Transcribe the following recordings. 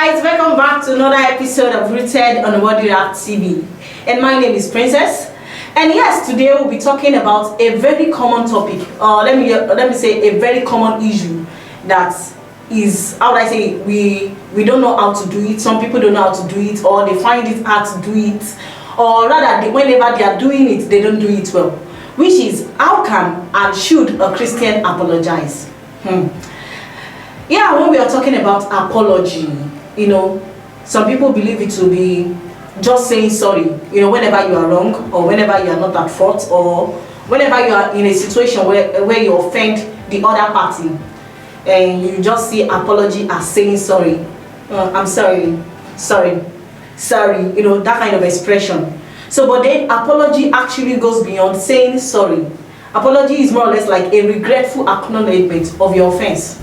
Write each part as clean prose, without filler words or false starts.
guys, welcome back to another episode of Rooted on What You Have TV. And my name is Princess. And yes, today we'll be talking about a very common topic. Let me say a very common issue that is, how would I say, we don't know how to do it. Some people don't know how to do it, or they find it hard to do it, or rather, whenever they are doing it, they don't do it well. Which is, how can and should a Christian apologize? Yeah, when we are talking about apology, some people believe it to be just saying sorry, whenever you are wrong, or whenever you are not at fault, or whenever you are in a situation where you offend the other party, and you just see apology as saying sorry. I'm sorry, that kind of expression. So, but then apology actually goes beyond saying sorry. Apology is more or less like a regretful acknowledgement of your offense.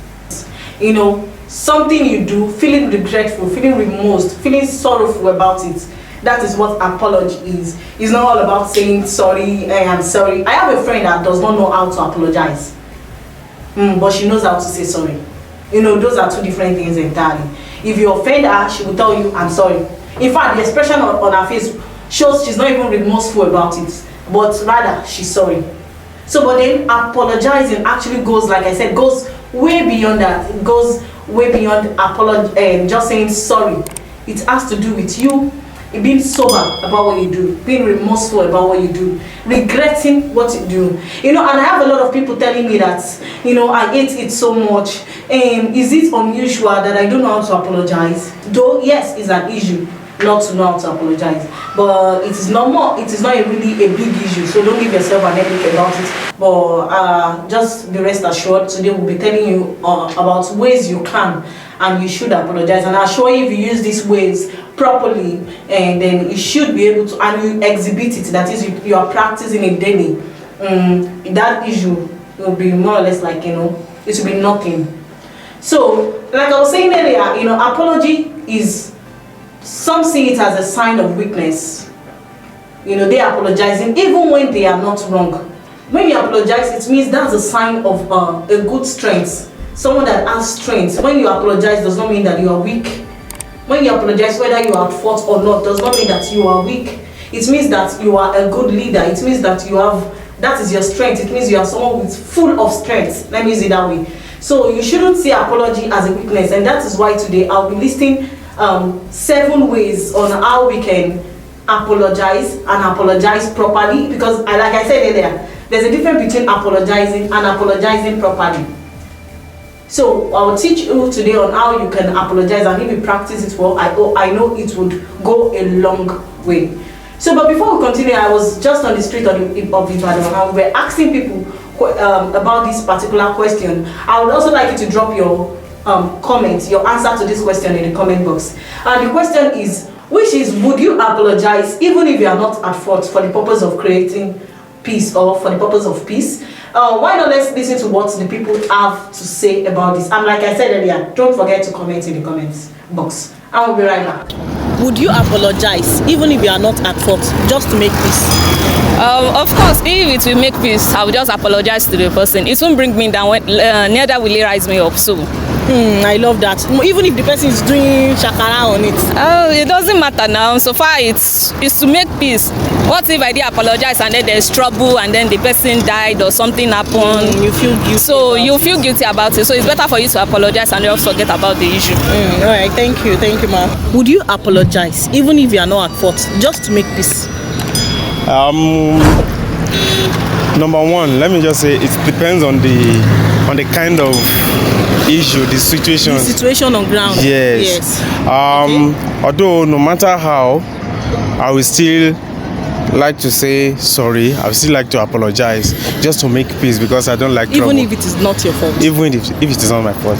Something you do, feeling regretful, feeling remorsed, feeling sorrowful about it. That is what apology is. It's not all about saying sorry, I'm sorry. I have a friend that does not know how to apologize. But she knows how to say sorry. Those are two different things entirely. If you offend her, she will tell you, I'm sorry. In fact, the expression on her face shows she's not even remorseful about it, but rather she's sorry. So, but then apologizing actually goes, like I said, goes way beyond that. It goes way beyond apology, just saying sorry. It has to do with you being sober about what you do, being remorseful about what you do, regretting what you do. And I have a lot of people telling me that, I ate it so much. Is it unusual that I don't know how to apologize? Though, yes, it's an issue not to know how to apologize, but it is not really a big issue, so don't give yourself an headache about it. But just be rest assured, today we'll be telling you about ways you can and you should apologize. And I'm sure if you use these ways properly, and then you should be able to, and you exhibit it, that is, you are practicing it daily, that issue will be more or less like, it will be nothing. So, like I was saying earlier, apology is, some see it as a sign of weakness. They are apologizing even when they are not wrong. When you apologize, it means that's a sign of a good strength. Someone that has strength. When you apologize, does not mean that you are weak. When you apologize, whether you are at fault or not, does not mean that you are weak. It means that you are a good leader. It means that that is your strength. It means you are someone with full of strength. Let me use it that way. So you shouldn't see apology as a weakness, and that is why today I'll be listing 7 ways on how we can apologize and apologize properly, because like I said earlier, there's a difference between apologizing and apologizing properly. So I will teach you today on how you can apologize, and if you practice it well, I know it would go a long way. So, but before we continue, I was just on the street of Ibadan, and we were asking people about this particular question. I would also like you to drop your comment, your answer to this question in the comment box. And the question is, would you apologize even if you are not at fault for the purpose of creating peace, or for the purpose of peace? Why not let's listen to what the people have to say about this. And like I said earlier, don't forget to comment in the comments box. I will be right back. Would you apologize even if you are not at fault, just to make peace? Of course, if it will make peace, I will just apologize to the person. It won't bring me down, neither will it rise me up. So I love that. Even if the person is doing shakara on it. It doesn't matter now. So far, it's to make peace. What if I did apologize and then there's trouble and then the person died or something happened? You feel guilty. So you feel guilty about it. So it's better for you to apologize and just forget about the issue. All right, thank you, ma'am. Would you apologize even if you are not at fault, just to make peace? Number one, let me just say it depends on the kind of issue, the situation. The situation on ground. Yes. Okay. Although no matter how, I will still like to say sorry. I would still like to apologize just to make peace, because I don't like trouble. Even if it is not your fault. Even if it is not my fault.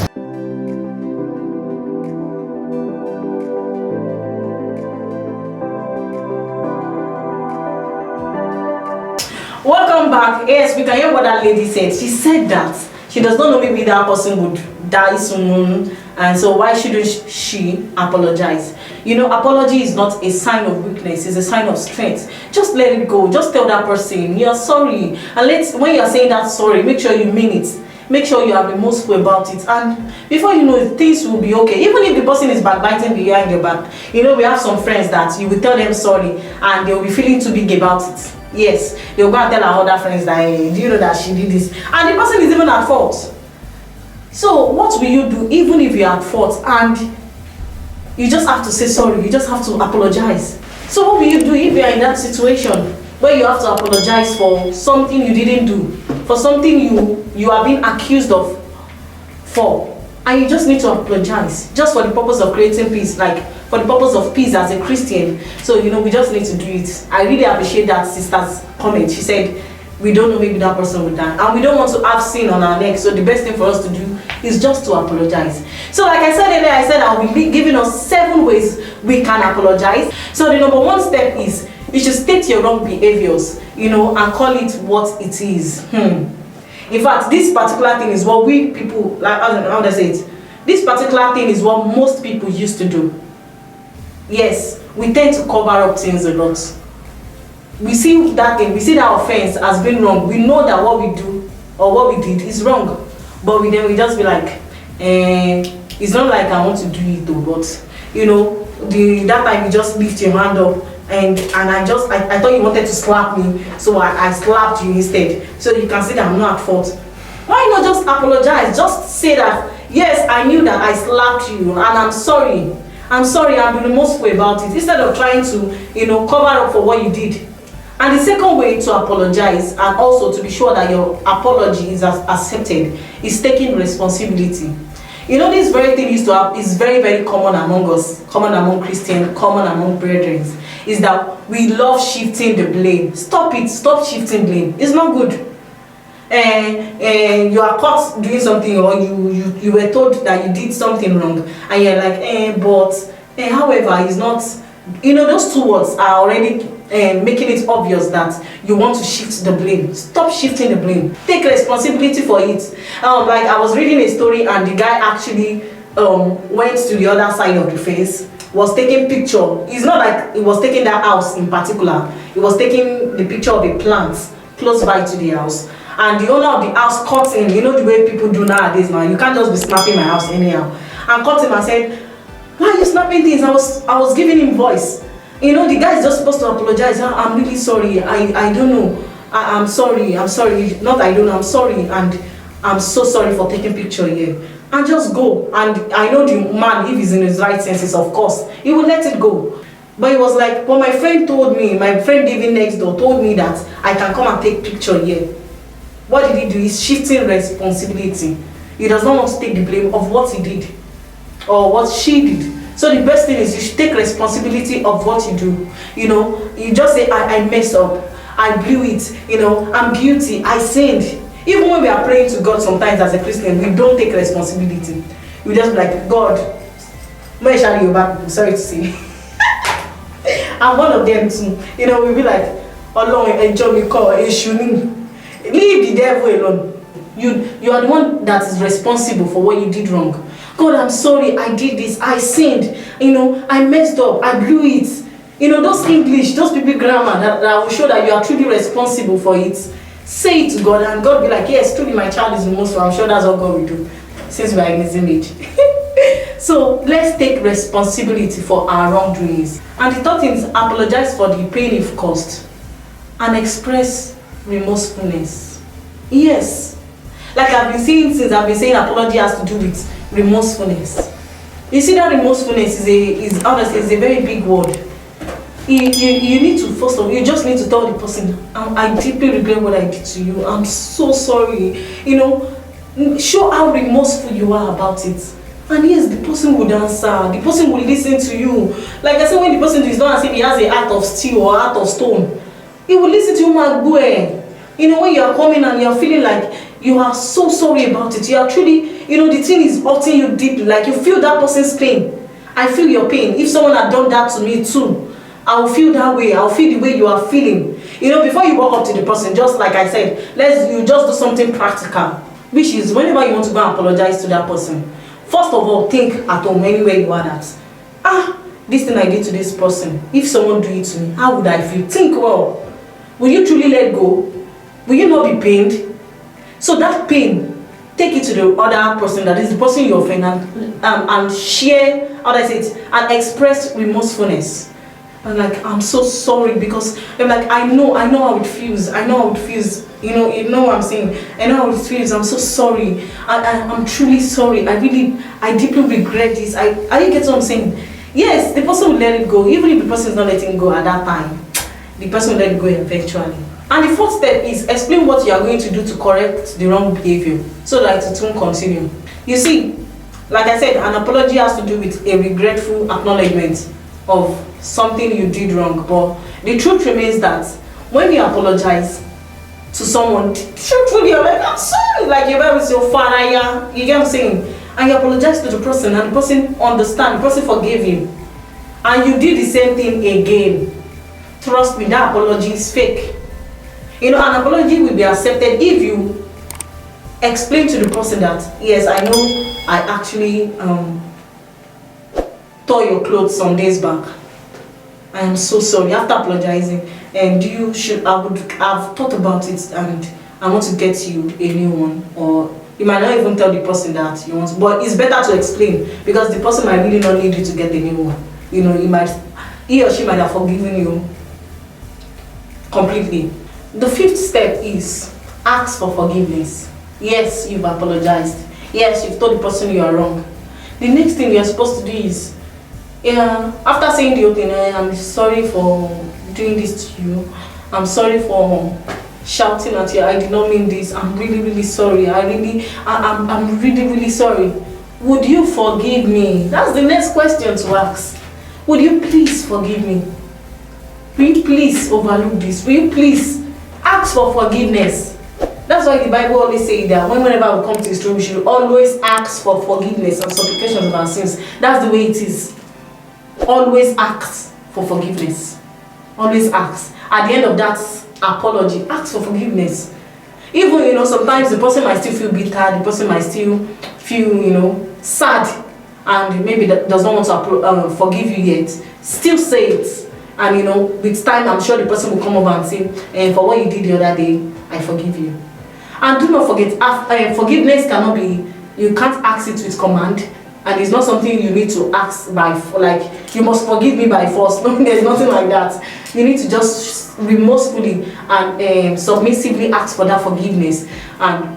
Welcome back. Yes, we can hear what that lady said. She said that she does not know maybe that person would die soon, and so why shouldn't she apologize? Apology is not a sign of weakness, it's a sign of strength. Just let it go. Just tell that person you're sorry, and when you're saying that sorry, make sure you mean it. make sure you are remorseful about it, and before you know it, things will be okay. Even if the person is backbiting behind your back, we have some friends that you will tell them sorry and they will be feeling too big about it. Yes, they will go and tell our other friends that, hey, do you know that she did this, and the person is even at fault. So what will you do even if you're at fault and you just have to say sorry, you just have to apologize? So what will you do if you're in that situation where you have to apologize for something you didn't do, for something you are being accused of for, and you just need to apologize just for the purpose of creating peace, like for the purpose of peace as a Christian? So we just need to do it. I really appreciate that sister's comment. She said we don't know, maybe that person will die, and we don't want to have sin on our neck, so the best thing for us to do is just to apologize. So like I said earlier, I said I'll be giving us 7 ways we can apologize. So the number 1 step is you should state your wrong behaviors, and call it what it is. In fact, this particular thing is what we people, like, how do I say it? This particular thing is what most people used to do. Yes, we tend to cover up things a lot. We see that thing, we see that offense as being wrong. We know that what we do or what we did is wrong, but we just be like, it's not like I want to do it though, but that time you just lift your hand up and I thought you wanted to slap me, so I slapped you instead, so you can see that I'm not at fault. Why not just apologize? Just say that, yes, I knew that I slapped you and I'm sorry, I'm remorseful about it, instead of trying to cover up for what you did. And the second way to apologize, and also to be sure that your apology is accepted, is taking responsibility. This very thing is very, very common among us, common among Christians, common among brethren, is that we love shifting the blame. Stop it. Stop shifting blame. It's not good. You are caught doing something, or you were told that you did something wrong, and you're like, however, it's not. Those 2 words are already making it obvious that you want to shift the blame. Stop shifting the blame. Take responsibility for it. Like I was reading a story, and the guy actually went to the other side of the fence, was taking picture. It's not like he was taking that house in particular. He was taking the picture of a plant close by to the house. And the owner of the house caught him. The way people do nowadays now. You can't just be snapping my house anyhow. And caught him and said, why are you snapping things? I was giving him voice. The guy is just supposed to apologize. I'm really sorry. I don't know. I'm sorry. Not I don't know. I'm sorry. And I'm so sorry for taking picture here. And just go. And I know the man, if he's in his right senses, of course, he will let it go. But he was like, well, my friend living next door told me that I can come and take picture here. What did he do? He's shifting responsibility. He does not want to take the blame of what he did or what she did. So the best thing is you should take responsibility of what you do. You just say, I messed up, I blew it, I'm guilty, I sinned. Even when we are praying to God sometimes as a Christian, we don't take responsibility. We just be like, God, sorry to say. I'm one of them too. We'll be like, enjoy me call, leave the devil alone. You are the one that is responsible for what you did wrong. God, I'm sorry, I did this, I sinned, I messed up, I blew it. Those English, those people grammar that will show that you are truly responsible for it. Say it to God, and God will be like, yes, truly my child is remorseful. I'm sure that's what God will do, since we are in his image. So let's take responsibility for our wrongdoings. And the third thing is apologize for the pain you've caused and express remorsefulness. Yes. Like I've been saying since, I've been saying apology has to do with remorsefulness. You see, that remorsefulness is honestly a very big word. You need to, first of all, you just need to tell the person, I deeply regret what I did to you. I'm so sorry. Show how remorseful you are about it. And yes, the person would answer. The person will listen to you. Like I said, when the person is not as if he has a heart of steel or a heart of stone, he will listen to you, my boy. When you are coming and you are feeling like you are so sorry about it, you are truly, the thing is hurting you deeply, like you feel that person's pain. I feel your pain. If someone had done that to me too, I will feel that way. I'll feel the way you are feeling. Before you walk up to the person, just like I said, you just do something practical, which is whenever you want to go and apologize to that person, first of all, think at home, anywhere you are at. This thing I did to this person, if someone do it to me, how would I feel? Think well. Will you truly let go? Will you not be pained? So that pain take it to the other person, that is the person you offend, and share, how do I say it, and express remorsefulness. I'm like, I'm so sorry, because I'm like, I know how it feels. I know how it feels. You know what I'm saying. I know how it feels. I'm so sorry. I'm truly sorry. I deeply regret this. I you get what I'm saying? Yes, the person will let it go. Even if the person is not letting go at that time, the person will let it go eventually. And the fourth step is explain what you are going to do to correct the wrong behavior, so that it won't continue. You see, like I said, an apology has to do with a regretful acknowledgement of something you did wrong. But the truth remains that when you apologize to someone, truthfully, you're like, I'm sorry, like you're with your father, yeah, you get what I'm saying, and you apologize to the person, and the person understand, the person forgave you, and you did the same thing again. Trust me, that apology is fake. An apology will be accepted if you explain to the person that, yes, I know I actually tore your clothes some days back. I am so sorry. After apologizing, and I would have thought about it, and I want to get you a new one. Or you might not even tell the person that you want, but it's better to explain, because the person might really not need you to get the new one. He or she might have forgiven you completely. The fifth step is ask for forgiveness. Yes, you've apologized. Yes, you've told the person you are wrong. The next thing you're supposed to do is, after saying the whole thing, I'm sorry for doing this to you. I'm sorry for shouting at you. I did not mean this. I'm really, really sorry. I'm really, really sorry. Would you forgive me? That's the next question to ask. Would you please forgive me? Will you please overlook this? Will you please ask for forgiveness? That's why the Bible always says that whenever we come to His throne, we should always ask for forgiveness and supplications of our sins. That's the way it is. Always ask for forgiveness. Always ask. At the end of that apology, ask for forgiveness. Even, sometimes the person might still feel bitter, the person might still feel, sad, and maybe does not want to forgive you yet. Still say it. And, with time, I'm sure the person will come over and say, for what you did the other day, I forgive you. And do not forget, forgiveness cannot be, you can't ask it with command. And it's not something you need to ask you must forgive me by force. No, there's nothing like that. You need to just remorsefully and submissively ask for that forgiveness. And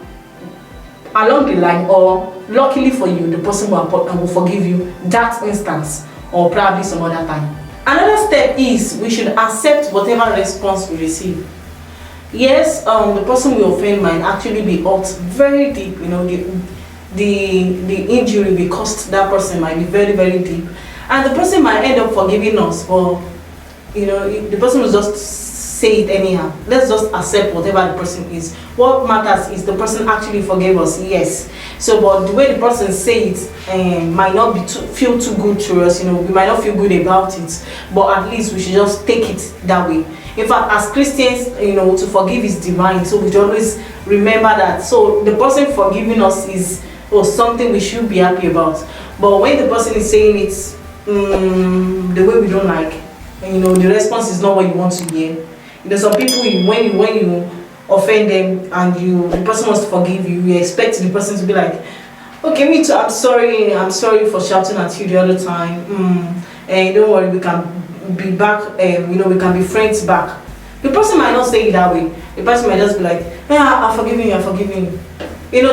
along the line, or luckily for you, the person will forgive you that instance, or probably some other time. Another step is we should accept whatever response we receive. Yes, the person we offend might actually be hurt very deep. The injury we caused that person might be very, very deep, and the person might end up forgiving us, or the person will just say it anyhow. Let's just accept whatever the person is. What matters is the person actually forgave us. Yes. So, but the way the person say it might not feel too good to us. We might not feel good about it, but at least we should just take it that way. In fact, as Christians, to forgive is divine, so we should always remember that. So the person forgiving us is something we should be happy about. But when the person is saying it the way we don't like, the response is not what you want to hear. Some people, when you offend them and the person wants to forgive you, you expect the person to be like, okay, me too, I'm sorry for shouting at you the other time. And don't worry, we can be back, we can be friends back. The person might not say it that way. The person might just be like, I'm forgiving you.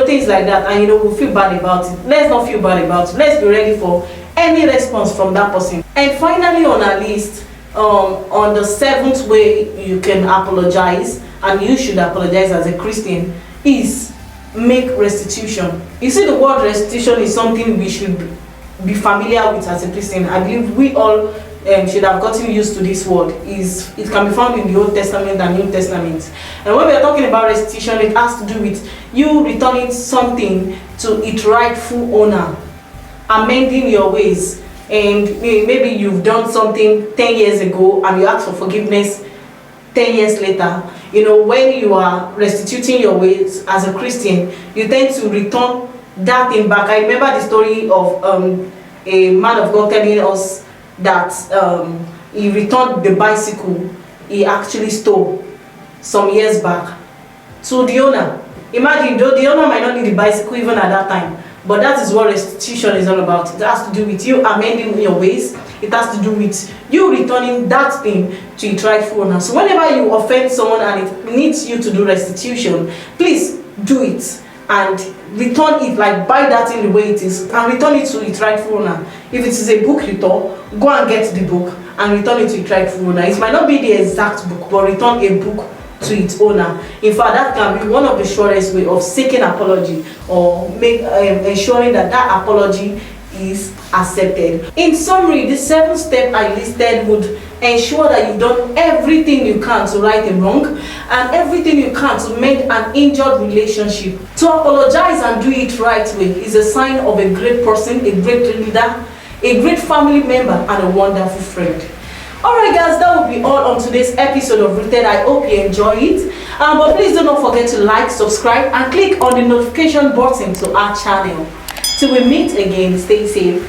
Things like that, and we'll feel bad about it. Let's not feel bad about it. Let's be ready for any response from that person. And finally on our list, on the seventh way you can apologize, and you should apologize as a Christian, is make restitution. You see, the word restitution is something we should be familiar with as a Christian. I believe we all should have gotten used to this word. It can be found in the Old Testament and New Testament. And when we are talking about restitution, it has to do with you returning something to its rightful owner, amending your ways. And maybe you've done something 10 years ago and you ask for forgiveness 10 years later. When you are restituting your ways as a Christian, you tend to return that thing back. I remember the story of a man of God telling us that he returned the bicycle he actually stole some years back to the owner. Imagine, though the owner might not need the bicycle even at that time, but that is what restitution is all about. It has to do with you amending your ways. It has to do with you returning that thing to its rightful owner. So whenever you offend someone and it needs you to do restitution, please do it and return it, like buy that thing the way it is and return it to its rightful owner. If it is a book return, go and get the book and return it to its rightful owner. It might not be the exact book, but return a book to its owner. In fact, that can be one of the surest way of seeking apology or ensuring that that apology is accepted. In summary, the 7 steps I listed would ensure that you've done everything you can to right a wrong and everything you can to mend an injured relationship. To apologize and do it right way is a sign of a great person, a great leader, a great family member, and a wonderful friend. Alright guys, that will be all on today's episode of Rooted. I hope you enjoy it. But please do not forget to like, subscribe, and click on the notification button to our channel. Till we meet again, stay safe.